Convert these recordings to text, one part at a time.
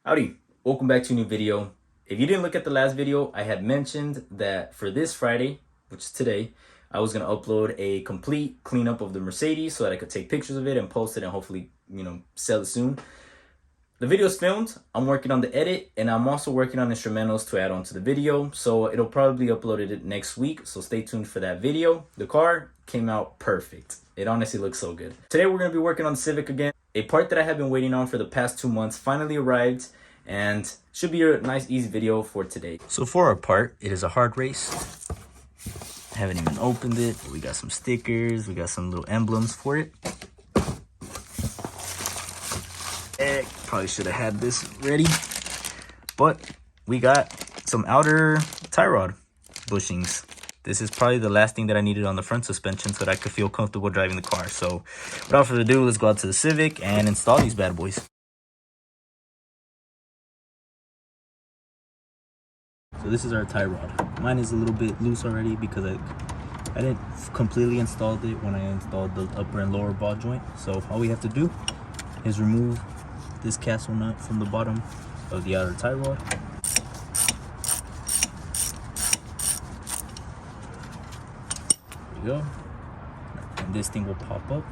Howdy, welcome back to a new video. If you didn't look at the last video, I had mentioned that for this Friday, which is today, I was gonna upload a complete cleanup of the Mercedes so that I could take pictures of it and post it and hopefully, sell it soon. The video is filmed, I'm working on the edit, and I'm also working on instrumentals to add on to the video, so it'll probably be uploaded next week, so stay tuned for that video. The car came out perfect. It honestly looks so good. Today we're gonna be working on the Civic again. A part that I have been waiting on for the past 2 months finally arrived, and should be a nice easy video for today. So for our part, it is a Hardrace. I haven't even opened it. We got some stickers, we got some little emblems for it. Probably should have had this ready, but we got some outer tie rod bushings. This is probably the last thing that I needed on the front suspension so that I could feel comfortable driving the car. So without further ado, let's go out to the Civic and install these bad boys. So this is our tie rod. Mine is a little bit loose already because I didn't completely install it when I installed the upper and lower ball joint. So all we have to do is remove this castle nut from the bottom of the outer tie rod. There we go. And this thing will pop up.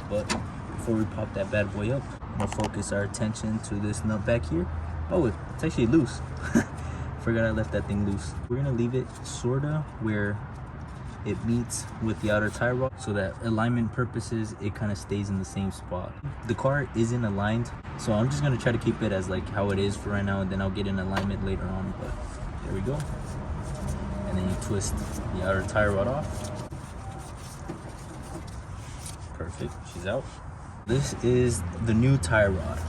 But before we pop that bad boy up, I'm gonna focus our attention to this nut back here. Oh, it's actually loose. Forgot I left that thing loose. We're gonna leave it sorta where it meets with the outer tie rod so that alignment purposes it kind of stays in the same spot. The car isn't aligned, so I'm just gonna try to keep it as like how it is for right now, and then I'll get in alignment later on. But there we go. And then you twist the outer tie rod off. Perfect, she's out. This is the new tie rod.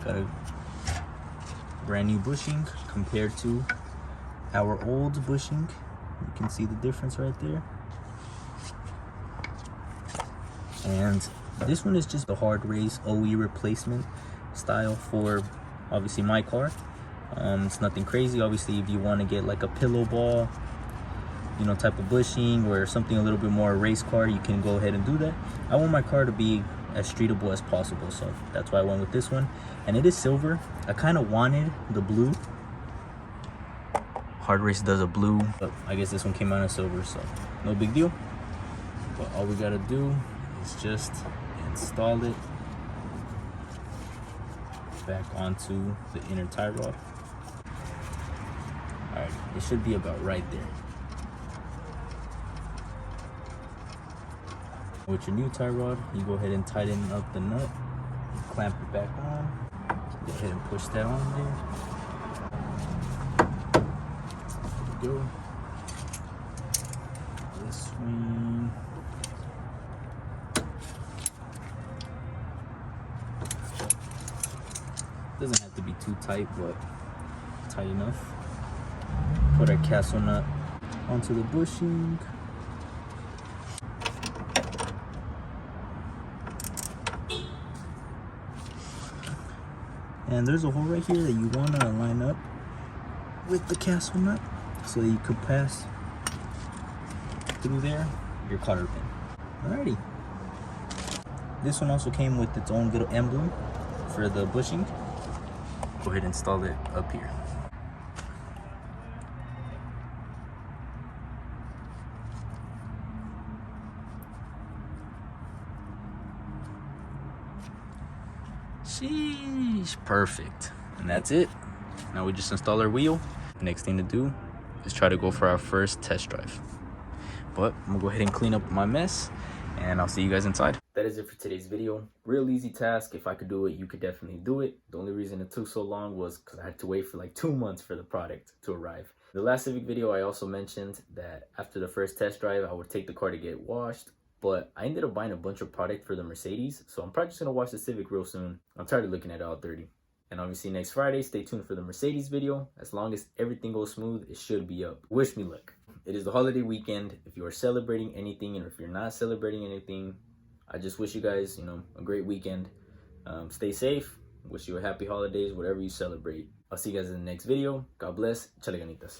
Got a brand new bushing compared to our old bushing. You can see the difference right there. And this one is just the Hardrace OE replacement style for obviously my car. It's nothing crazy. Obviously, if you want to get like a pillow ball, type of bushing or something a little bit more race car, you can go ahead and do that. I want my car to be as streetable as possible, so that's why I went with this one. And it is silver. I kind of wanted the blue. Hardrace does a blue, but I guess this one came out in silver, so no big deal. But all we gotta do is just install it back onto the inner tie rod. All right, it should be about right there. With your new tie rod, you go ahead and tighten up the nut, clamp it back on, go ahead and push that on there. Go. This swing. Doesn't have to be too tight, but tight enough. Put our castle nut onto the bushing. And there's a hole right here that you want to line up with the castle nut, so that you could pass through there your cotter pin. Alrighty. This one also came with its own little emblem for the bushing. Go ahead and install it up here. Sheesh, perfect. And that's it. Now we just install our wheel. Next thing to do is try to go for our first test drive. But I'm gonna go ahead and clean up my mess, and I'll see you guys inside. That is it for today's video. Real easy task. If I could do it, you could definitely do it. The only reason it took so long was because I had to wait for like 2 months for the product to arrive. The last Civic video, I also mentioned that after the first test drive, I would take the car to get washed. But I ended up buying a bunch of product for the Mercedes, so I'm probably just gonna wash the Civic real soon. I'm tired of looking at it all dirty. And obviously next Friday, stay tuned for the Mercedes video. As long as everything goes smooth, it should be up. Wish me luck. It is the holiday weekend. If you are celebrating anything, or if you're not celebrating anything, I just wish you guys, a great weekend. Stay safe. Wish you a happy holidays, whatever you celebrate. I'll see you guys in the next video. God bless. Chale ganitas.